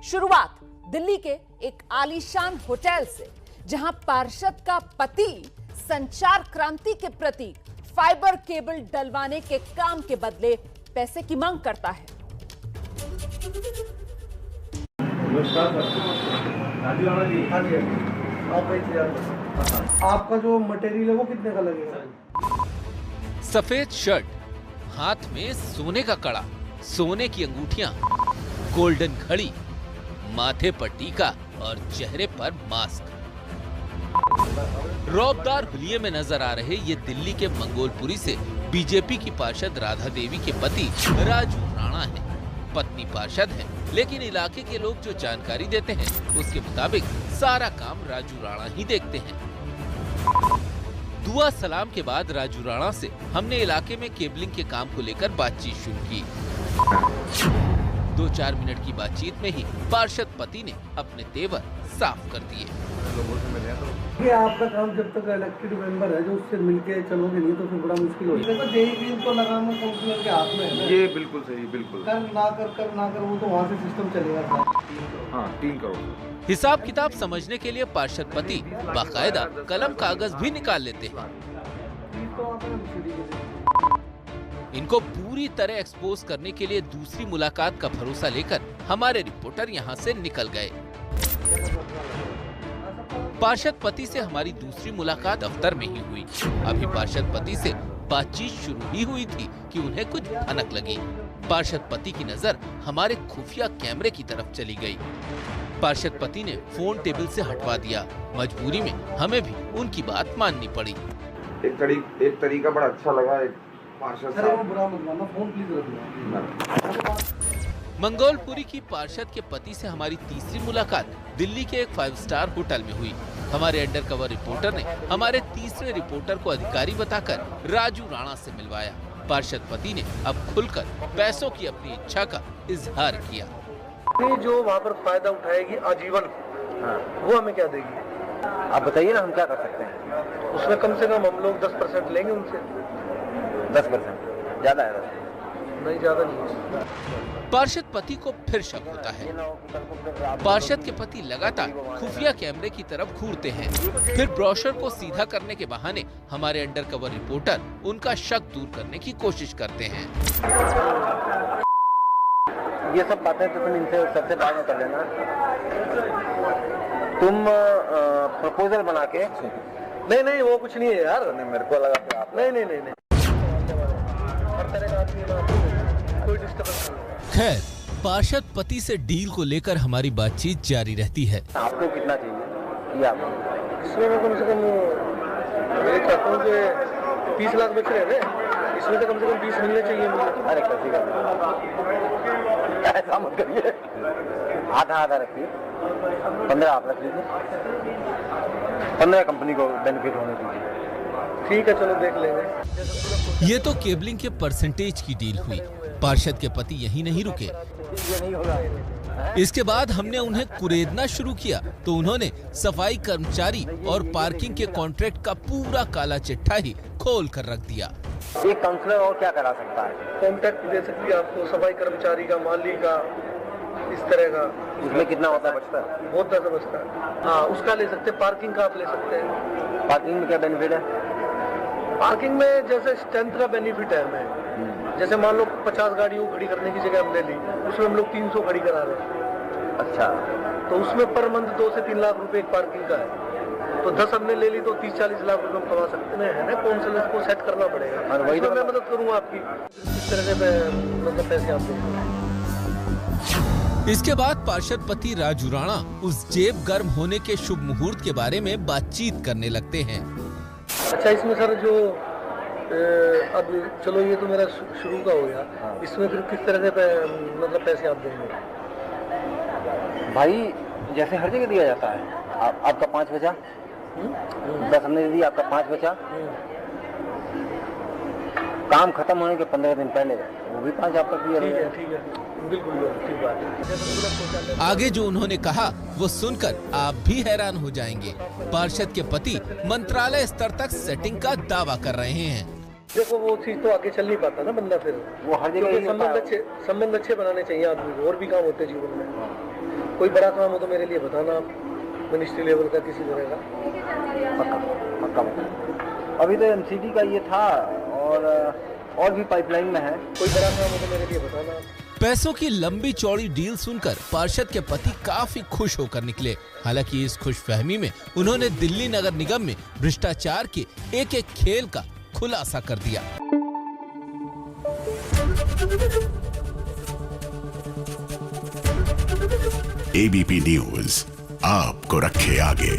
शुरुआत दिल्ली के एक आलीशान होटल से, जहां पार्षद का पति संचार क्रांति के प्रतीक फाइबर केबल डलवाने के काम के बदले पैसे की मांग करता है। आपका जो मटेरियल है वो कितने का लगेगा? सफेद शर्ट, हाथ में सोने का कड़ा, सोने की अंगूठियां, गोल्डन घड़ी, माथे पर टीका और चेहरे पर मास्क। रौबदार हुलिये में नजर आ रहे ये दिल्ली के मंगोलपुरी से बीजेपी की पार्षद राधा देवी के पति राजू राणा हैं। पत्नी पार्षद है, लेकिन इलाके के लोग जो जानकारी देते हैं उसके मुताबिक सारा काम राजू राणा ही देखते हैं। दुआ सलाम के बाद राजू राणा से हमने इलाके में केबलिंग के काम को लेकर बातचीत शुरू की। 2-4 मिनट की बातचीत में ही पार्षद पति ने अपने तेवर साफ कर दिए। ये आपका काम जब तक इलेक्टेड मेंबर है जो उससे मिलके चलोगे नहीं तो फिर बड़ा मुश्किल हो जाएगा। जेई तो लगाना काउंसिलर के हाथ में है ना। ये बिल्कुल सही, बिल्कुल कर ना कर वो तो वहाँ से सिस्टम चलेगा। हाँ, 3 करोड़। हिसाब किताब समझने के लिए पार्षद पति बाकायदा कलम कागज भी निकाल लेते हैं। इनको पूरी तरह एक्सपोज करने के लिए दूसरी मुलाकात का भरोसा लेकर हमारे रिपोर्टर यहाँ से निकल गए। पार्षद पति से हमारी दूसरी मुलाकात दफ्तर में ही हुई। अभी पार्षद पति से बातचीत शुरू ही हुई थी कि उन्हें कुछ भनक लगी। पार्षद पति की नजर हमारे खुफिया कैमरे की तरफ चली गई। पार्षद पति ने फोन टेबल से हटवा दिया। मजबूरी में हमें भी उनकी बात माननी पड़ी। एक तरीका बड़ा अच्छा लगा। एक पार्षद साहब, बुरा मत मानना, फोन प्लीज रखना। मंगोलपुरी की पार्षद के पति से हमारी तीसरी मुलाकात दिल्ली के एक 5 स्टार होटल में हुई। हमारे अंडर कवर रिपोर्टर ने हमारे तीसरे रिपोर्टर को अधिकारी बताकर राजू राणा से मिलवाया। पार्षद पति ने अब खुलकर पैसों की अपनी इच्छा का इजहार किया। जो वहाँ पर फायदा उठाएगी आजीवन, वो हमें क्या देगी? आप बताइए ना, हम क्या कर सकते हैं? उसमें कम से कम हम लोग 10% लेंगे उनसे। 10% ज्यादा है? नहीं, ज्यादा नहीं है। पार्षद पति को फिर शक होता है। पार्षद के पति लगातार खुफिया कैमरे की तरफ घूरते हैं। फिर ब्रोशर को सीधा करने के बहाने हमारे अंडर कवर रिपोर्टर उनका शक दूर करने की कोशिश करते हैं। ये सब बातें तो तुम इनसे सबसे बाद में कर लेना। तुम प्रपोजल बना के। नहीं, वो कुछ नहीं है यार। मेरे को लगा कि आप नहीं। हर तरह का आदमी है, कोई डिस्टर्बेंस नहीं। खैर, पार्षद पति से डील को लेकर हमारी बातचीत जारी रहती है। आपको कितना चाहिए? ये आप इसमें मैं कम से कम मैं चाहता हूँ कि 30 लाख बच रहे हैं, इसमें तो कम से कम 20 मिलने चाहिए मुझे। अरे कैसी ऐसा मत करिए, आधा रखिए। 15 आप रख लीजिए, 15 कंपनी को बेनिफिट होने दीजिए। ठीक है, चलो देख लेंगे। ये तो केबलिंग के परसेंटेज की डील हुई। पार्षद के पति यहीं नहीं रुके। इसके बाद हमने उन्हें कुरेदना शुरू किया तो उन्होंने सफाई कर्मचारी और पार्किंग के कॉन्ट्रैक्ट का पूरा काला चिट्ठा ही खोल कर रख दिया। एक काउंसलर और क्या करा सकता है? कॉन्ट्रैक्ट दे सकती है आपको, सफाई कर्मचारी का, माली का, इस तरह का। उसमें कितना होता है? बचता है? बहुत पैसा बचता है। हाँ, उसका ले सकते हैं। पार्किंग का आप ले सकते हैं। पार्किंग में क्या बेनिफिट है? पार्किंग में जैसे स्ट्रेंथ का बेनिफिट है हमें। जैसे मान लो 50 गाड़ियों खड़ी करने की जगह हमने ली, उसमें हम लोग 300 खड़ी करा रहे हैं। अच्छा, तो उसमें पर मंथ 2 से 3 लाख रुपए एक पार्किंग का है। तो 10 हमने ले ली तो 30-40 लाख रुपए कमा सकते हैं ना। काउंसलर को सेट करना पड़ेगा। और वही तो मैं मदद करूंगा आपकी। इस तरह से मतलब पैसे आप देंगे। इसके बाद पार्षद पति राजू राणा उस जेब गर्म होने के शुभ मुहूर्त के बारे में बातचीत करने लगते हैं। अच्छा, इसमें सर जो अब चलो ये तो मेरा शुरू का हो गया। इसमें फिर किस तरह से मतलब पैसे आप देंगे? भाई जैसे हर जगह दिया जाता है। आपका 5 बचा, 10 हमने दिया, आपका 5 बचा। काम खत्म होने के 15 दिन पहले वो भी 5 आपका क्लियर है। ठीक है, बिल्कुल ठीक बात है। आगे जो उन्होंने कहा वो सुनकर आप भी हैरान हो जाएंगे। पार्षद के पति मंत्रालय स्तर तक सेटिंग का दावा कर रहे हैं। देखो वो चीज तो आगे चल नहीं पाता ना बंदा, फिर वो हर जगह संबंध अच्छे बनाने चाहिए आदमी को। और भी काम होते हैं जीवन में, कोई बड़ा काम हो तो मेरे लिए बताना आप, मिनिस्ट्री लेवल का किसी तरह का। पक्का पक्का पक्का। अभी तो एमसीडी का ये था और भी पाइपलाइन में है। कोई बड़ा काम हो तो मेरे लिए बताना आप। पैसों की लंबी चौड़ी डील सुनकर पार्षद के पति काफी खुश होकर निकले। हालांकि इस खुशफहमी में उन्होंने दिल्ली नगर निगम में भ्रष्टाचार के एक एक खेल का खुलासा कर दिया। एबीपी न्यूज आपको रखे आगे।